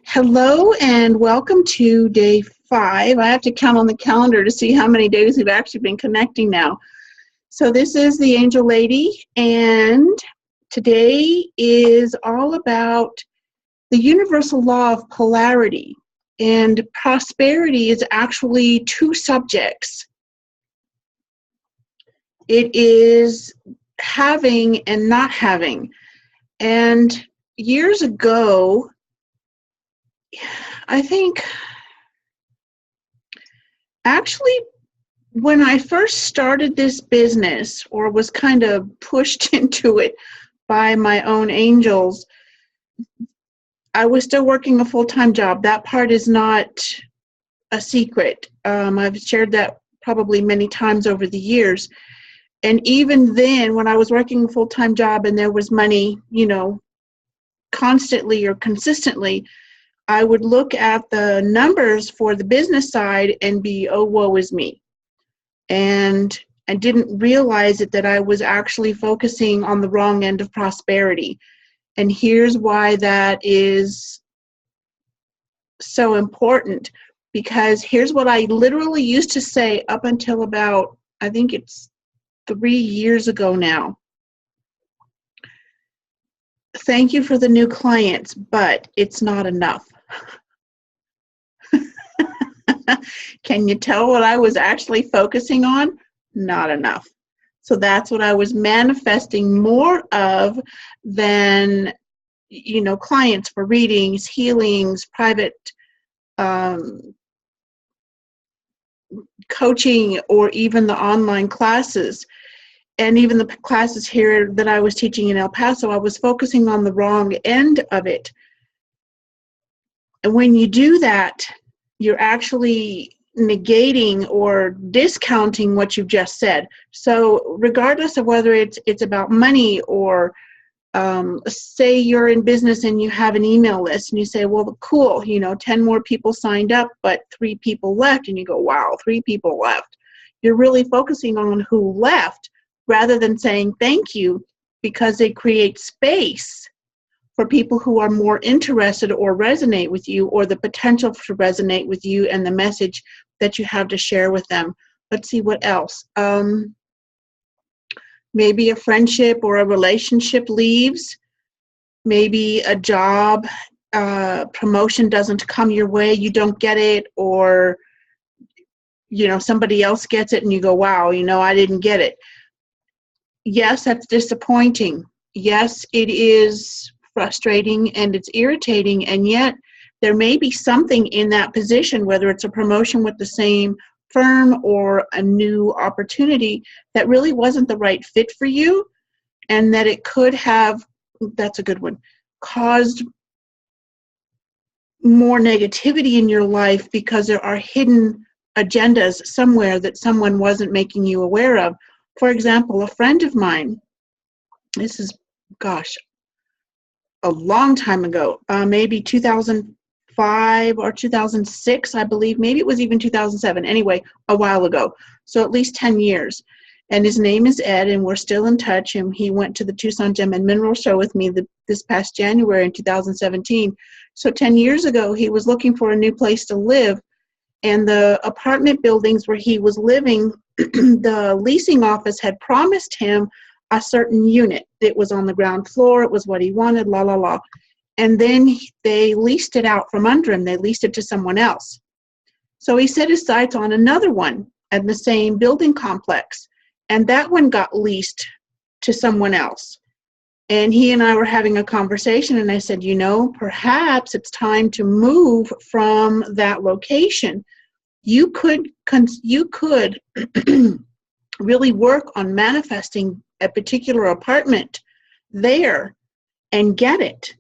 Hello and welcome to day 5. I have to count on the calendar to see how many days we've actually been connecting now. So this is the Angel Lady, and today is all about the universal law of polarity. And prosperity is actually two subjects. It is having and not having. And years ago, I think actually when I first started this business, or was kind of pushed into it by my own angels, I was still working a full-time job. That part is not a secret. I've shared that probably many times over the years. And even then, when I was working a full-time job and there was money, constantly or consistently, I would look at the numbers for the business side and be, oh, woe is me. And I didn't realize it, that I was actually focusing on the wrong end of prosperity. And here's why that is so important. Because here's what I literally used to say up until about, I think it's 3 years ago now. Thank you for the new clients, but it's not enough. Can you tell what I was actually focusing on? Not enough. So that's what I was manifesting more of than, clients for readings, healings, private coaching, or even the online classes. And even the classes here that I was teaching in El Paso, I was focusing on the wrong end of it. And when you do that, you're actually negating or discounting what you've just said. So regardless of whether it's about money, or say you're in business and you have an email list and you say, well, cool, 10 more people signed up, but 3 people left. And you go, wow, 3 people left. You're really focusing on who left rather than saying thank you, because they create space for people who are more interested or resonate with you, or the potential to resonate with you and the message that you have to share with them. Let's see what else. Maybe a friendship or a relationship leaves. Maybe a job promotion doesn't come your way. You don't get it, or somebody else gets it and you go, wow, I didn't get it. Yes, that's disappointing. Yes, it is frustrating and it's irritating, and yet there may be something in that position, whether it's a promotion with the same firm or a new opportunity, that really wasn't the right fit for you, and that it could have, that's a good one, caused more negativity in your life because there are hidden agendas somewhere that someone wasn't making you aware of. For example, a friend of mine, this is, a long time ago, maybe 2005 or 2006, I believe. Maybe it was even 2007. Anyway, a while ago. So at least 10 years. And his name is Ed, and we're still in touch. And he went to the Tucson Gem and Mineral Show with me this past January in 2017. So 10 years ago, he was looking for a new place to live. And the apartment buildings where he was living, the leasing office had promised him a certain unit that was on the ground floor. It was what he wanted, la, la, la. And then they leased it out from under him. They leased it to someone else. So he set his sights on another one at the same building complex. And that one got leased to someone else. And he and I were having a conversation, and I said, perhaps it's time to move from that location. You could really work on manifesting a particular apartment there and get it.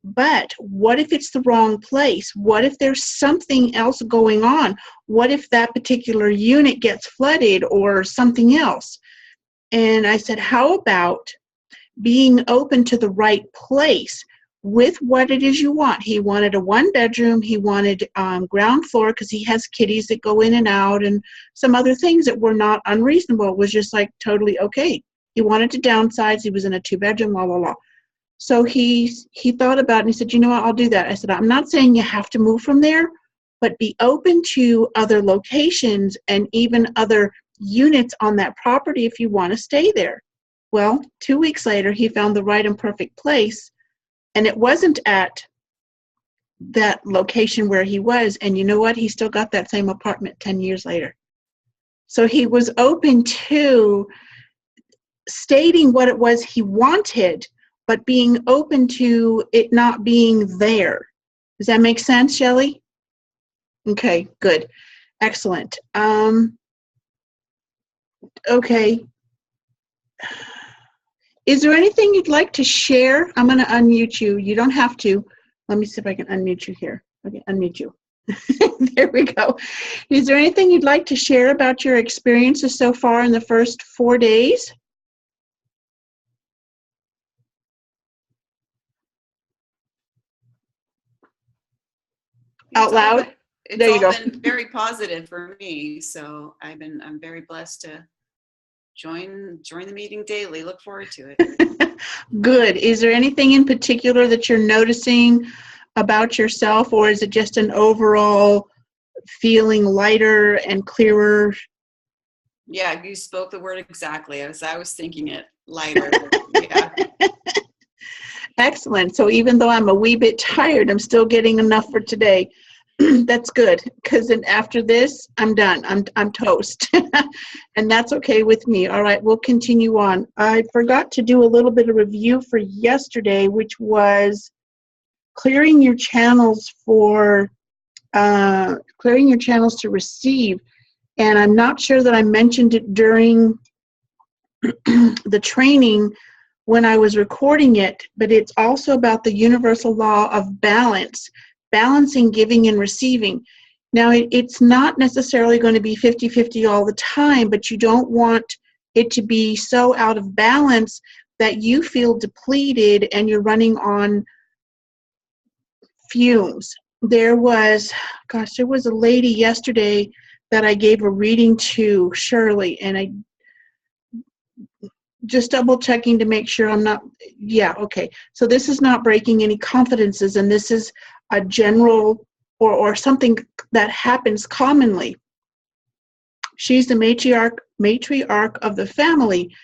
But what if it's the wrong place? What if there's something else going on? What if that particular unit gets flooded or something else? And I said, how about being open to the right place with what it is you want? He wanted a 1-bedroom. He wanted ground floor because he has kitties that go in and out, and some other things that were not unreasonable. It was just like totally okay. He wanted to downsize. He was in a 2-bedroom, la, la, la. So he thought about it and he said, you know what, I'll do that. I said, I'm not saying you have to move from there, but be open to other locations and even other units on that property if you want to stay there. Well, 2 weeks later, he found the right and perfect place, and it wasn't at that location where he was. And you know what? He still got that same apartment 10 years later. So he was open to stating what it was he wanted, but being open to it not being there. Does that make sense, Shelley? Okay, good. Excellent. Okay. Is there anything you'd like to share? I'm going to unmute you. You don't have to. Let me see if I can unmute you here. Okay, unmute you. There we go. Is there anything you'd like to share about your experiences so far in the first 4 days? Out loud? It's there you all go. been very positive for me, so I'm very blessed to join the meeting daily. Look forward to it. Good. Is there anything in particular that you're noticing about yourself, or is it just an overall feeling lighter and clearer? Yeah, you spoke the word exactly as I was thinking it, lighter. Yeah. Excellent. So even though I'm a wee bit tired, I'm still getting enough for today. That's good, because then after this, I'm done. I'm toast. And that's okay with me. All right, we'll continue on. I forgot to do a little bit of review for yesterday, which was clearing your channels for clearing your channels to receive. And I'm not sure that I mentioned it during the training when I was recording it, but it's also about the universal law of balance, balancing giving and receiving. Now, it's not necessarily going to be 50-50 all the time, but you don't want it to be so out of balance that you feel depleted and you're running on fumes. There was a lady yesterday that I gave a reading to, Shirley, and I just double checking to make sure I'm not, yeah, okay. So this is not breaking any confidences, and this is a general or something that happens commonly. She's the matriarch of the family,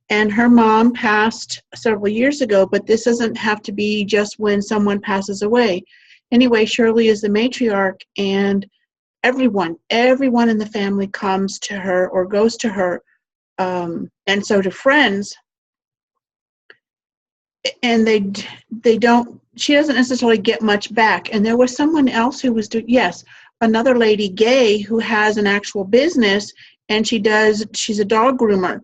and her mom passed several years ago, but this doesn't have to be just when someone passes away. Anyway, Shirley is the matriarch, and everyone in the family comes to her or goes to her, and so to friends, and she doesn't necessarily get much back. And there was someone else who was another lady, Gay, who has an actual business, and she's a dog groomer,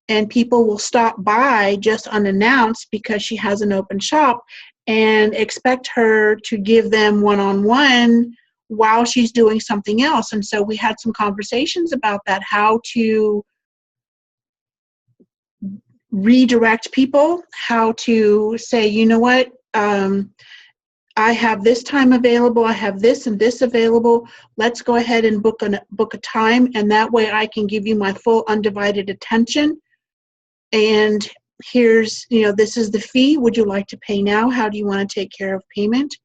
and people will stop by just unannounced because she has an open shop and expect her to give them one-on-one while she's doing something else. And so we had some conversations about that, how to redirect people, how to say, you know what, I have this time available, I have this and this available, let's go ahead and book a time, and that way I can give you my full undivided attention. And here's, this is the fee. Would you like to pay now? How do you want to take care of payment?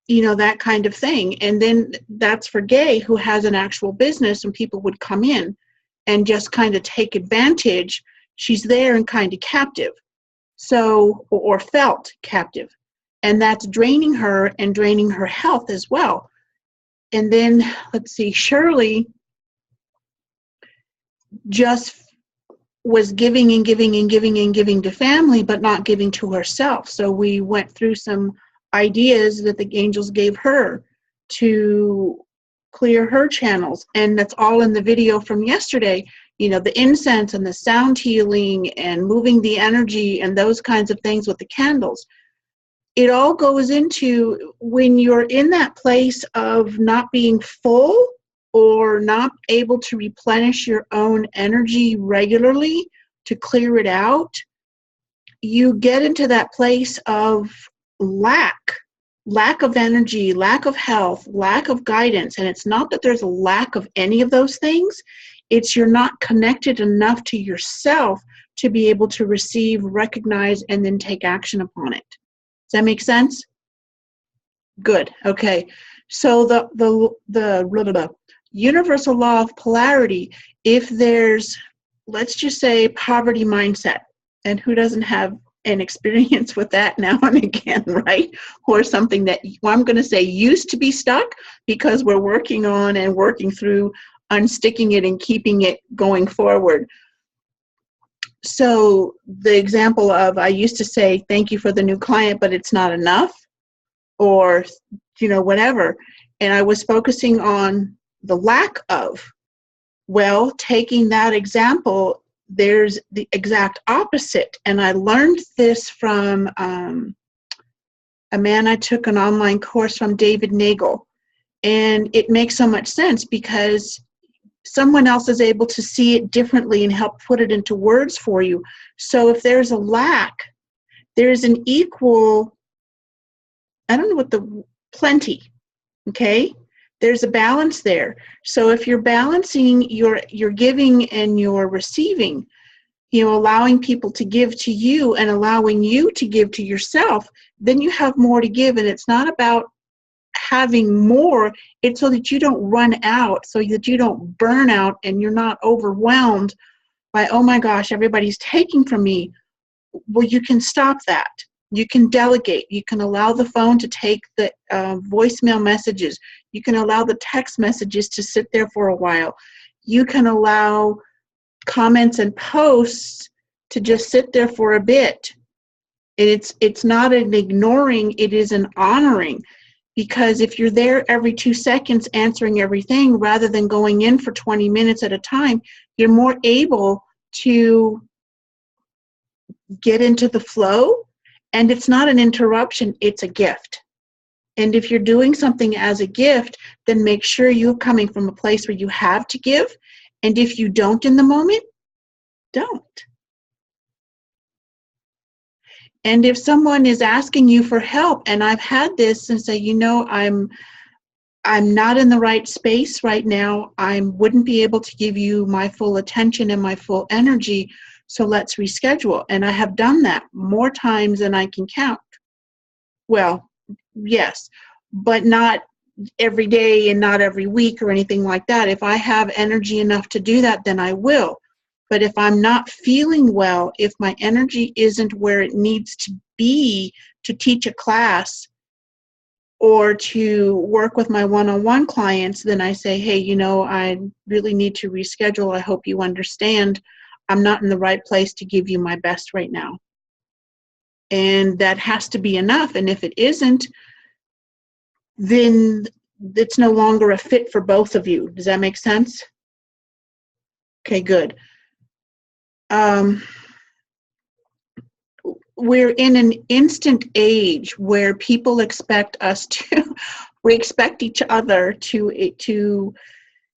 That kind of thing. And then that's for Gay, who has an actual business, and people would come in and just kind of take advantage. She's there and kind of captive, or felt captive. And that's draining her and draining her health as well. And then, let's see, Shirley just was giving and giving and giving and giving to family, but not giving to herself. So we went through some ideas that the angels gave her to clear her channels. And that's all in the video from yesterday. The incense and the sound healing and moving the energy and those kinds of things with the candles. It all goes into when you're in that place of not being full or not able to replenish your own energy regularly to clear it out, you get into that place of lack of energy, lack of health, lack of guidance. And it's not that there's a lack of any of those things. It's you're not connected enough to yourself to be able to receive, recognize, and then take action upon it. Does that make sense? Good. Okay. So the universal law of polarity, if there's, let's just say, poverty mindset, and who doesn't have an experience with that now and again, right? Or something that, well, I'm going to say used to be stuck, because we're working on and working through unsticking it and keeping it going forward. So the example of, I used to say, thank you for the new client, but it's not enough, or, whatever. And I was focusing on the lack of. Well, taking that example, there's the exact opposite. And I learned this from a man I took an online course from, David Nagel. And it makes so much sense, because someone else is able to see it differently and help put it into words for you. So if there's a lack, there's an equal, I don't know what the, plenty, okay? There's a balance there. So if you're balancing your giving and your receiving, allowing people to give to you and allowing you to give to yourself, then you have more to give. And it's not about having more, it's so that you don't run out, so that you don't burn out and you're not overwhelmed by, oh my gosh, everybody's taking from me. Well, you can stop that. You can delegate. You can allow the phone to take the voicemail messages. You can allow the text messages to sit there for a while. You can allow comments and posts to just sit there for a bit. It's not an ignoring, it is an honoring. Because if you're there every 2 seconds answering everything, rather than going in for 20 minutes at a time, you're more able to get into the flow. And it's not an interruption, it's a gift. And if you're doing something as a gift, then make sure you're coming from a place where you have to give. And if you don't in the moment, don't. And if someone is asking you for help, and I've had this and say, I'm not in the right space right now. I wouldn't be able to give you my full attention and my full energy, so let's reschedule. And I have done that more times than I can count. Well, yes, but not every day and not every week or anything like that. If I have energy enough to do that, then I will. But if I'm not feeling well, if my energy isn't where it needs to be to teach a class or to work with my one-on-one clients, then I say, hey, I really need to reschedule. I hope you understand. I'm not in the right place to give you my best right now. And that has to be enough. And if it isn't, then it's no longer a fit for both of you. Does that make sense? Okay, good. We're in an instant age where people expect us to, we expect each other to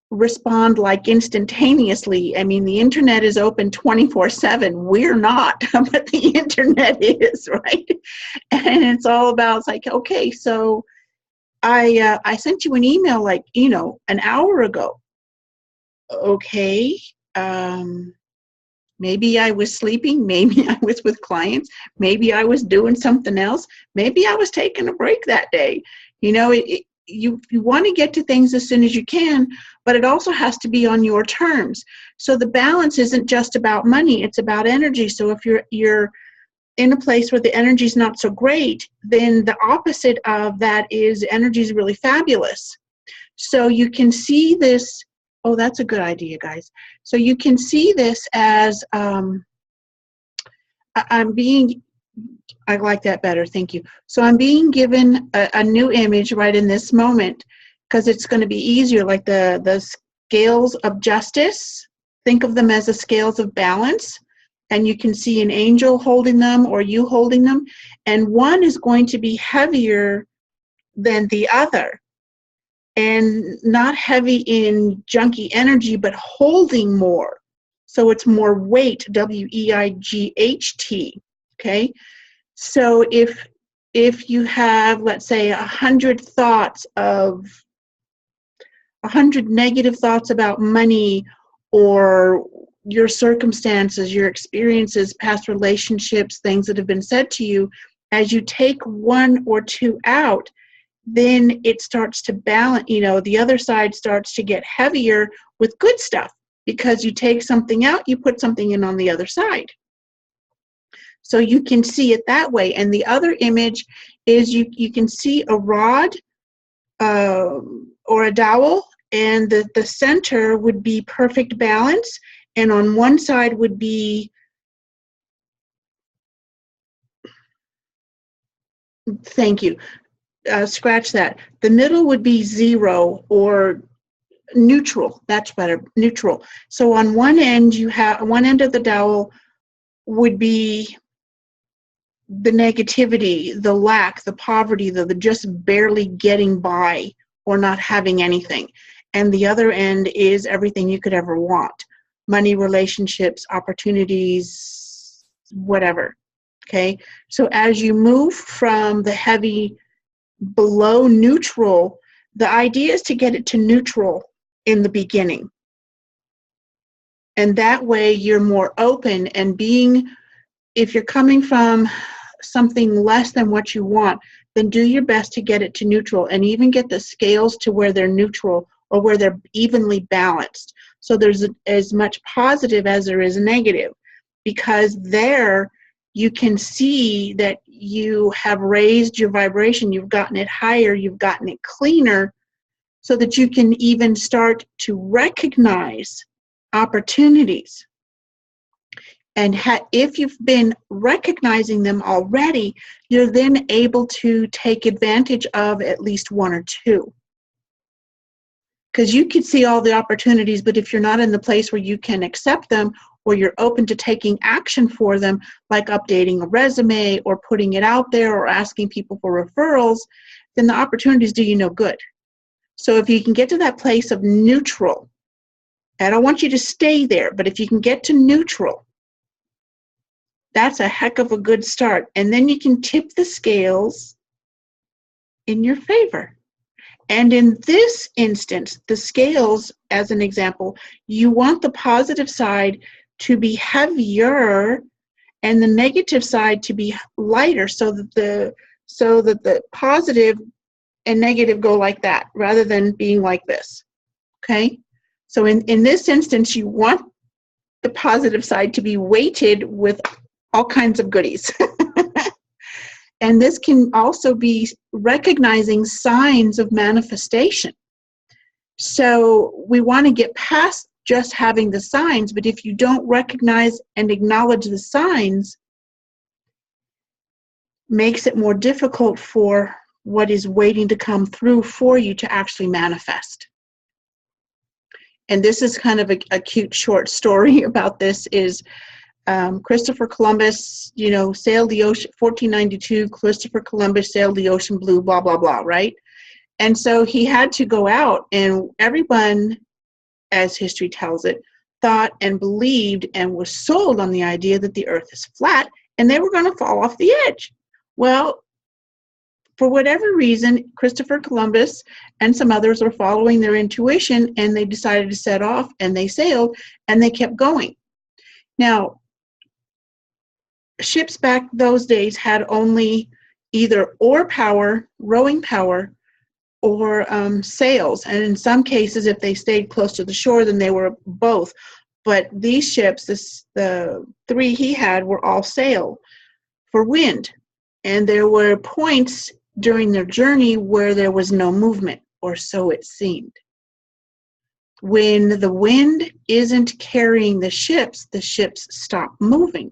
respond like instantaneously. I mean, the internet is open 24/7. We're not, but the internet is, right? And it's all about, it's like, okay, so I sent you an email like, an hour ago. Okay. Maybe I was sleeping. Maybe I was with clients. Maybe I was doing something else. Maybe I was taking a break that day. You want to get to things as soon as you can, but it also has to be on your terms. So the balance isn't just about money. It's about energy. So if you're in a place where the energy is not so great, then the opposite of that is energy is really fabulous. So you can see this. Oh, that's a good idea, guys. So you can see this as I like that better. Thank you. So I'm being given a new image right in this moment, because it's going to be easier, like the scales of justice. Think of them as the scales of balance. And you can see an angel holding them or you holding them. And one is going to be heavier than the other. And not heavy in junky energy, but holding more. So it's more weight, W-E-I-G-H-T, okay? So if you have, let's say, 100 thoughts of, 100 negative thoughts about money or your circumstances, your experiences, past relationships, things that have been said to you, as you take one or two out, then it starts to balance, the other side starts to get heavier with good stuff, because you take something out, you put something in on the other side. So you can see it that way. And the other image is you can see a rod or a dowel, and the center would be perfect balance, and on one side would be, thank you, scratch that. The middle would be 0 or neutral. That's better, neutral. So on one end, one end of the dowel would be the negativity, the lack, the poverty, the just barely getting by or not having anything. And the other end is everything you could ever want. Money, relationships, opportunities, whatever. Okay? So as you move from the heavy below neutral, the idea is to get it to neutral in the beginning. And that way you're more open, and if you're coming from something less than what you want, then do your best to get it to neutral, and even get the scales to where they're neutral or where they're evenly balanced. So there's as much positive as there is negative, because there you can see that you have raised your vibration, you've gotten it higher, you've gotten it cleaner, so that you can even start to recognize opportunities. And if you've been recognizing them already, you're then able to take advantage of at least one or two. Because you can see all the opportunities, but if you're not in the place where you can accept them, or you're open to taking action for them, like updating a resume or putting it out there or asking people for referrals, then the opportunities do you no good. So if you can get to that place of neutral, I don't want you to stay there, but if you can get to neutral, that's a heck of a good start. And then you can tip the scales in your favor. And in this instance, the scales, as an example, you want the positive side to be heavier and the negative side to be lighter, so that the positive and negative go like that, rather than being like this. Okay? So in this instance, you want the positive side to be weighted with all kinds of goodies. And this can also be recognizing signs of manifestation. So we want to get past just having the signs, but if you don't recognize and acknowledge the signs, makes it more difficult for what is waiting to come through for you to actually manifest. And this is kind of a cute short story about this is Christopher Columbus, sailed the ocean, 1492, Christopher Columbus sailed the ocean blue, blah, blah, blah, right? And so he had to go out, and everyone, as history tells it, thought and believed and was sold on the idea that the earth is flat and they were going to fall off the edge. Well, for whatever reason, Christopher Columbus and some others were following their intuition, and they decided to set off, and they sailed, and they kept going. Now, ships back those days had only either oar power, rowing power, or sails. And in some cases, if they stayed close to the shore, then they were both. But these ships, the three he had, were all sail for wind. And there were points during their journey where there was no movement, or so it seemed. When the wind isn't carrying the ships stop moving.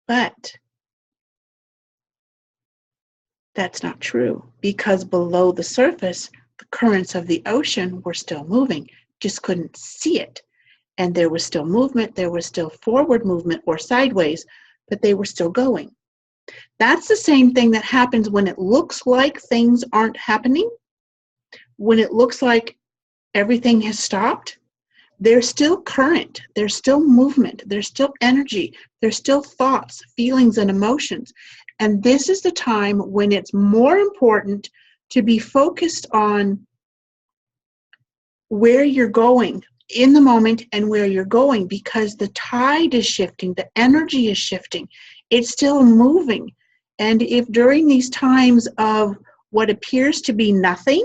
But that's not true, because below the surface, the currents of the ocean were still moving, just couldn't see it. And there was still movement, there was still forward movement or sideways, but they were still going. That's the same thing that happens when it looks like things aren't happening. When it looks like everything has stopped, there's still current, there's still movement, there's still energy, there's still thoughts, feelings, and emotions. And this is the time when it's more important to be focused on where you're going in the moment and where you're going, because the tide is shifting, the energy is shifting, it's still moving. And if during these times of what appears to be nothing,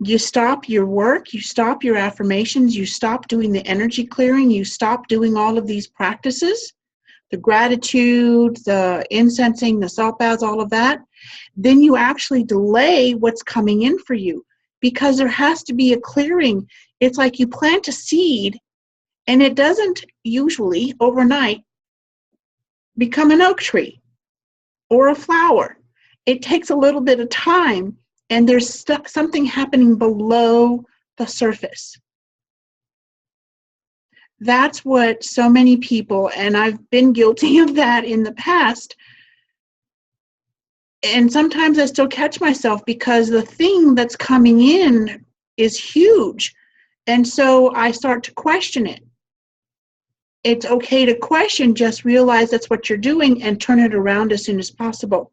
you stop your work, you stop your affirmations, you stop doing the energy clearing, you stop doing all of these practices, the gratitude, the incensing, the salt baths, all of that, then you actually delay what's coming in for you, because there has to be a clearing. It's like you plant a seed, and it doesn't usually overnight become an oak tree or a flower. It takes a little bit of time, and there's something happening below the surface. That's what so many people, and I've been guilty of that in the past, and sometimes I still catch myself because the thing that's coming in is huge. And so I start to question it. It's okay to question, just realize that's what you're doing and turn it around as soon as possible.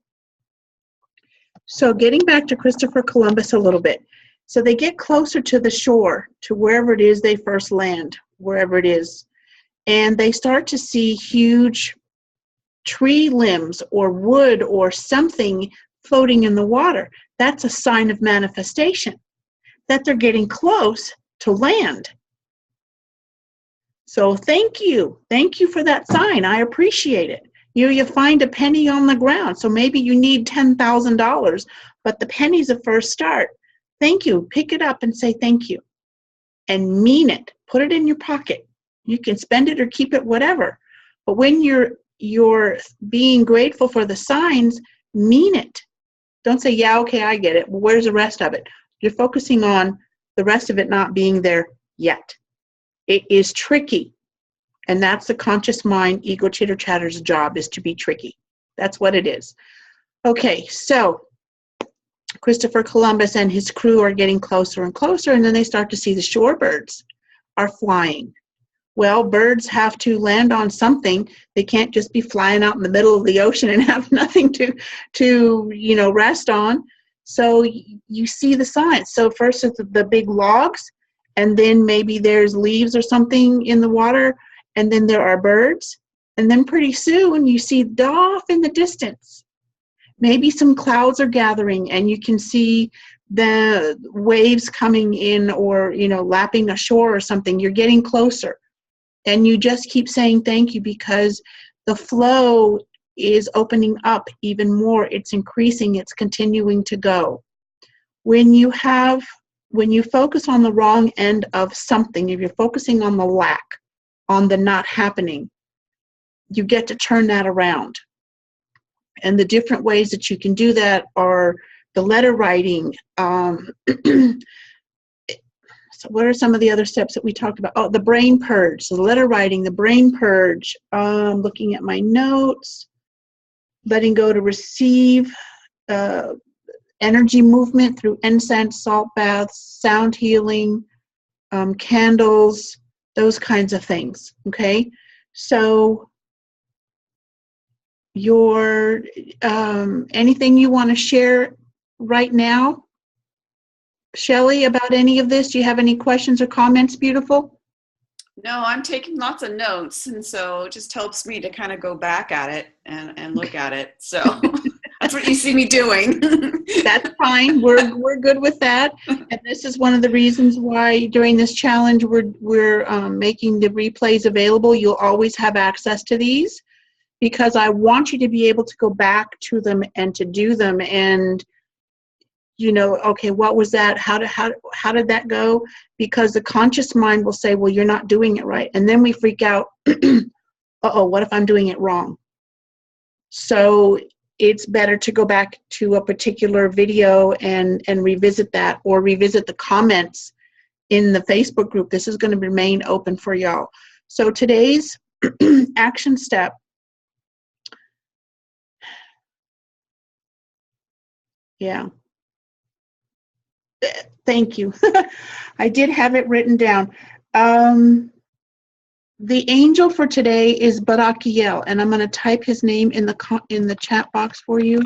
So getting back to Christopher Columbus a little bit. So they get closer to the shore, to wherever it is they first land, wherever it is. And they start to see huge tree limbs or wood or something floating in the water. That's a sign of manifestation, that they're getting close to land. So thank you. Thank you for that sign. I appreciate it. You find a penny on the ground. So maybe you need $10,000, but the penny's a first start. Thank you. Pick it up and say thank you. And mean it. Put it in your pocket. You can spend it or keep it, whatever. But when you're being grateful for the signs, mean it. Don't say, yeah, okay, I get it. Well, where's the rest of it? You're focusing on the rest of it not being there yet. It is tricky. And that's the conscious mind, ego chitter chatter's job, is to be tricky. That's what it is. Okay, so Christopher Columbus and his crew are getting closer and closer, and then they start to see the shorebirds are flying. Well, birds have to land on something. They can't just be flying out in the middle of the ocean and have nothing to rest on. So you see the signs. So first it's the big logs, and then maybe there's leaves or something in the water, and then there are birds. And then pretty soon you see off in the distance, maybe some clouds are gathering, and you can see the waves coming in, or, lapping ashore or something. You're getting closer. And you just keep saying thank you, because the flow is opening up even more. It's increasing. It's continuing to go. When you focus on the wrong end of something, if you're focusing on the lack, on the not happening, you get to turn that around. And the different ways that you can do that are the letter writing. So what are some of the other steps that we talked about? Oh, the brain purge. So the letter writing, the brain purge, looking at my notes, letting go to receive, energy movement through incense, salt baths, sound healing, candles, those kinds of things, okay? So your anything you want to share right now, Shelley, about any of this? Do you have any questions or comments, beautiful? No, I'm taking lots of notes, and so it just helps me to kind of go back at it and look at it. So that's what you see me doing. That's fine. We're good with that. And this is one of the reasons why during this challenge we're making the replays available. You'll always have access to these, because I want you to be able to go back to them and to do them, and okay, what was that? How did that go? Because the conscious mind will say, well, you're not doing it right. And then we freak out, uh-oh, what if I'm doing it wrong? So it's better to go back to a particular video and revisit that, or revisit the comments in the Facebook group. This is going to remain open for y'all. So today's action step. Yeah. Thank you. I did have it written down. The angel for today is Barakiel, and I'm going to type his name in the chat box for you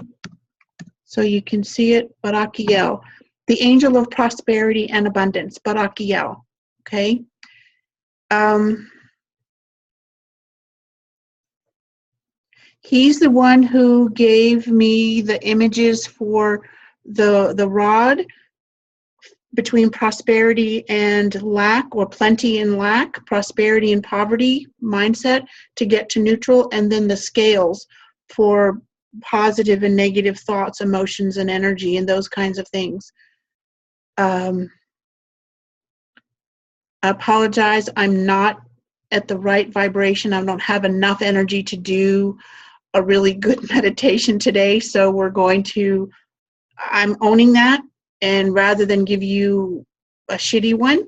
so you can see it. Barakiel, the angel of prosperity and abundance. Barakiel. Okay. He's the one who gave me the images for the rod between prosperity and lack, or plenty and lack, prosperity and poverty mindset to get to neutral, and then the scales for positive and negative thoughts, emotions, and energy, and those kinds of things. I apologize. I'm not at the right vibration. I don't have enough energy to do a really good meditation today. So I'm owning that. And rather than give you a shitty one,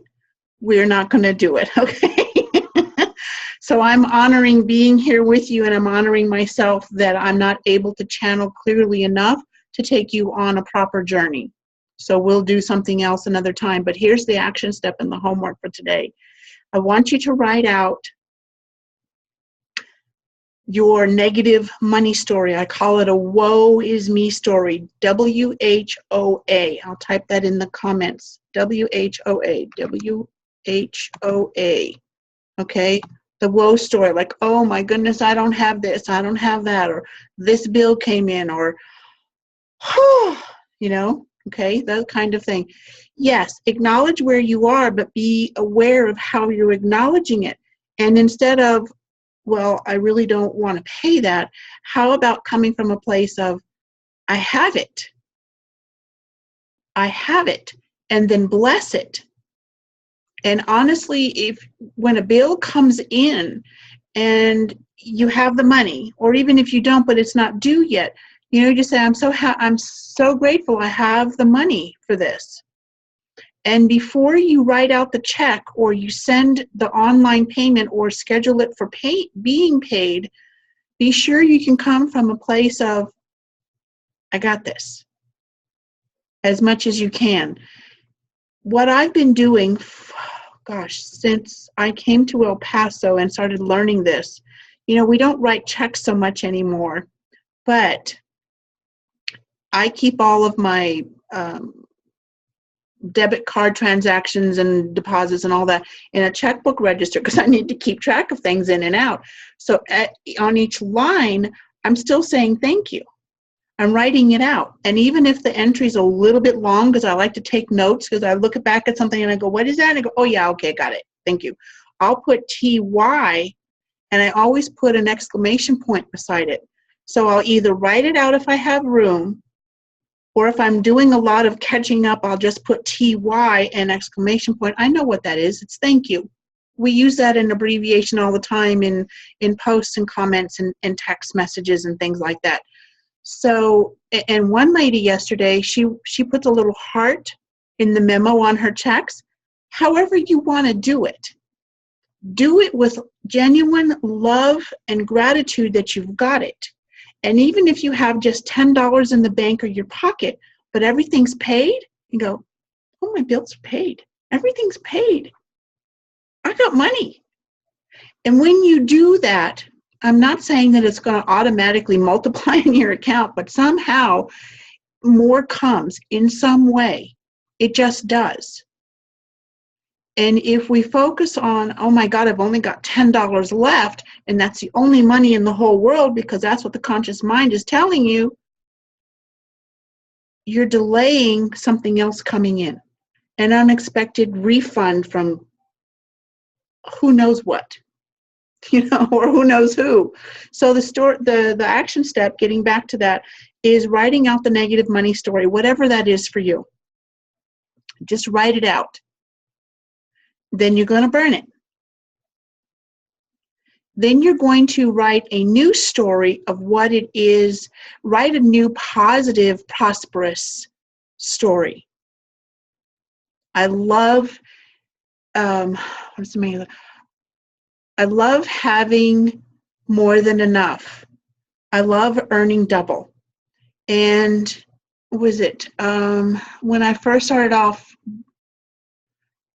we're not going to do it. Okay. So I'm honoring being here with you, and I'm honoring myself that I'm not able to channel clearly enough to take you on a proper journey. So we'll do something else another time. But here's the action step and the homework for today. I want you to write out your negative money story. I call it a woe is me story. WHOA. I'll type that in the comments. WHOA. WHOA. Okay? The woe story, like, oh my goodness, I don't have this, I don't have that, or this bill came in, or, okay, that kind of thing. Yes, acknowledge where you are, but be aware of how you're acknowledging it. And instead of, well, I really don't want to pay that, how about coming from a place of, I have it. I have it. And then bless it. And honestly, when a bill comes in and you have the money, or even if you don't, but it's not due yet, you just say, I'm so grateful I have the money for this. And before you write out the check, or you send the online payment, or schedule it for being paid, be sure you can come from a place of, I got this, as much as you can. What I've been doing, since I came to El Paso and started learning this, we don't write checks so much anymore, but I keep all of my debit card transactions and deposits and all that in a checkbook register, because I need to keep track of things in and out. So on each line, I'm still saying thank you. I'm writing it out. And even if the entry's a little bit long, because I like to take notes, because I look back at something and I go, what is that? And I go, oh yeah, okay, got it. Thank you. I'll put TY, and I always put an exclamation point beside it. So I'll either write it out if I have room, or if I'm doing a lot of catching up, I'll just put TY and exclamation point. I know what that is. It's thank you. We use that in abbreviation all the time in posts and comments and text messages and things like that. So, and one lady yesterday, she puts a little heart in the memo on her checks. However you want to do it with genuine love and gratitude that you've got it. And even if you have just $10 in the bank or your pocket, but everything's paid, you go, oh, my bills are paid. Everything's paid. I got money. And when you do that, I'm not saying that it's going to automatically multiply in your account, but somehow more comes in some way. It just does. And if we focus on, oh my God, I've only got $10 left, and that's the only money in the whole world, because that's what the conscious mind is telling you, you're delaying something else coming in. An unexpected refund from who knows what, or who knows who. So the action step, getting back to that, is writing out the negative money story, whatever that is for you. Just write it out. Then you're going to burn it. Then you're going to write a new story of what it is. Write a new positive, prosperous story. I love, I love having more than enough. I love earning double. And when I first started off,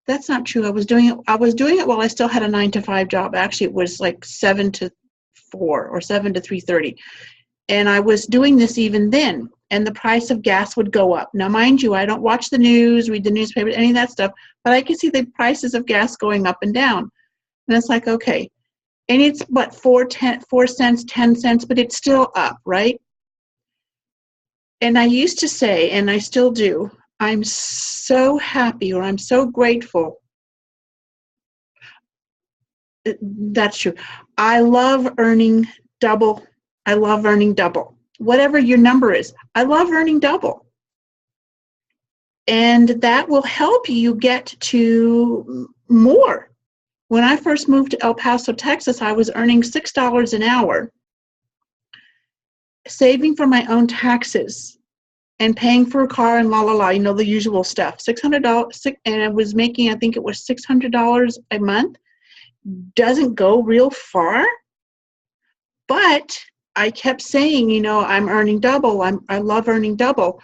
that's not true. I was doing it while I still had a 9-to-5 job. Actually, it was like 7 to 4 or 7 to 3:30. And I was doing this even then. and the price of gas would go up. Now, mind you, I don't watch the news, read the newspaper, any of that stuff, but I can see the prices of gas going up and down. And it's like, okay. And it's what, 4 cents, 10 cents, but it's still up, right? And I used to say, and I still do, I'm so happy or I'm so grateful. That's true. I love earning double. I love earning double. Whatever your number is, I love earning double. And that will help you get to more. When I first moved to El Paso, Texas, I was earning $6 an hour, saving for my own taxes and paying for a car and the usual stuff. $600, and I was making, I think it was $600 a month. Doesn't go real far, but I kept saying, I'm earning double. I love earning double.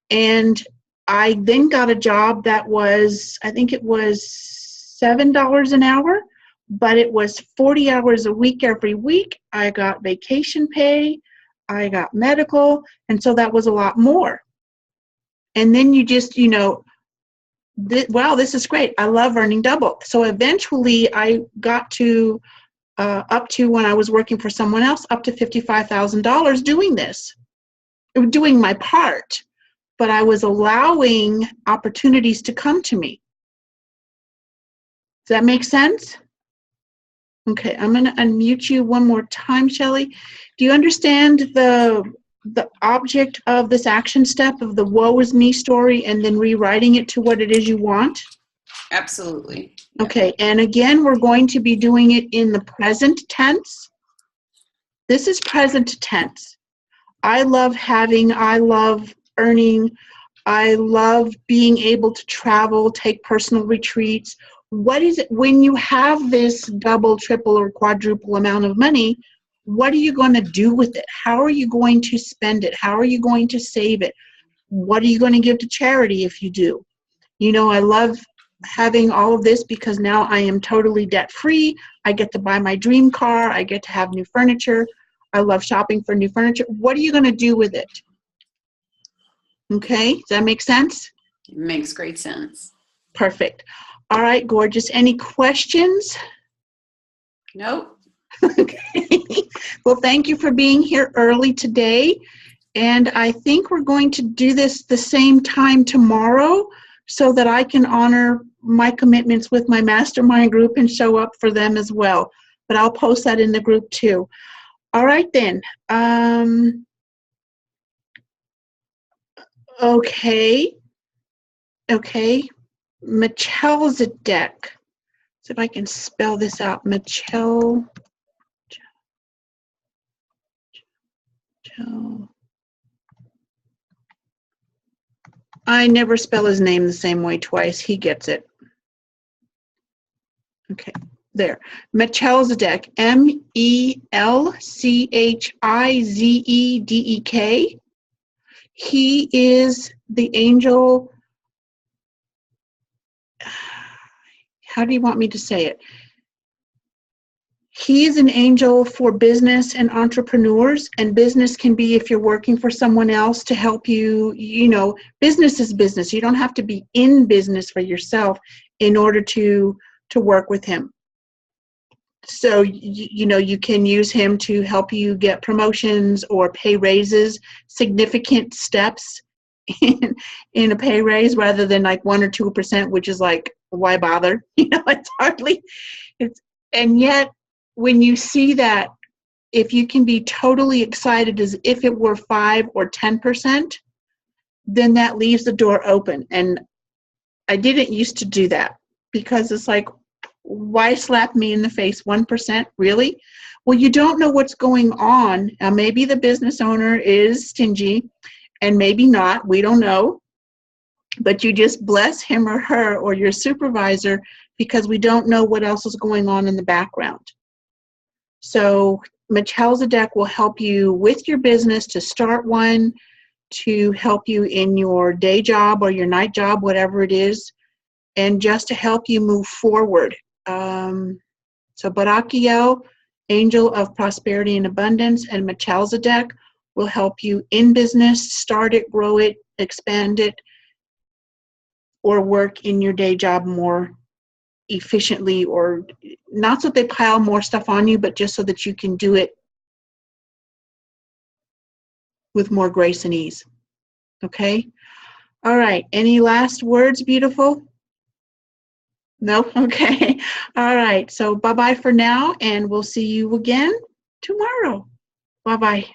And I then got a job that was, I think it was $7 an hour, but it was 40 hours a week every week. I got vacation pay, I got medical, and so that was a lot more. And then you just, wow, this is great. I love earning double. So eventually I got to up to, when I was working for someone else, up to $55,000 doing this, doing my part. But I was allowing opportunities to come to me. Does that make sense? Okay, I'm going to unmute you one more time, Shelley. Do you understand the object of this action step of the woe is me story and then rewriting it to what it is you want? Absolutely. Okay, and again, we're going to be doing it in the present tense. This is present tense. I love earning. I love being able to travel, take personal retreats. What is it when you have this double, triple, or quadruple amount of money? What are you going to do with it? How are you going to spend it? How are you going to save it? What are you going to give to charity if you do? I love having all of this because now I am totally debt-free. I get to buy my dream car. I get to have new furniture. I love shopping for new furniture. What are you going to do with it? Okay, does that make sense? It makes great sense. Perfect. All right, gorgeous. Any questions? Nope. Okay. Well, thank you for being here early today. And I think we're going to do this the same time tomorrow so that I can honor my commitments with my mastermind group and show up for them as well. But I'll post that in the group too. All right, then. Okay. Melchizedek. See if I can spell this out. I never spell his name the same way twice. He gets it. Okay, there. Melchizedek, Melchizedek. He is the angel. How do you want me to say it? He is an angel for business and entrepreneurs, and business can be if you're working for someone else to help you. Business is business. You don't have to be in business for yourself in order to work with him. So, you can use him to help you get promotions or pay raises, significant steps in a pay raise rather than like 1 or 2%, which is like, why bother? And yet when you see that, if you can be totally excited as if it were 5 or 10%, then that leaves the door open. And I didn't used to do that because it's like, why slap me in the face? 1%? Really? Well, you don't know what's going on. Now, maybe the business owner is stingy and maybe not. We don't know. But you just bless him or her or your supervisor because we don't know what else is going on in the background. So Melchizedek will help you with your business to start one, to help you in your day job or your night job, whatever it is, and just to help you move forward. So Barakiel, angel of prosperity and abundance, and Melchizedek will help you in business, start it, grow it, expand it, or work in your day job more efficiently, or not so that they pile more stuff on you, but just so that you can do it with more grace and ease. Okay? All right. Any last words, beautiful? No? Okay. All right. So bye-bye for now, and we'll see you again tomorrow. Bye-bye.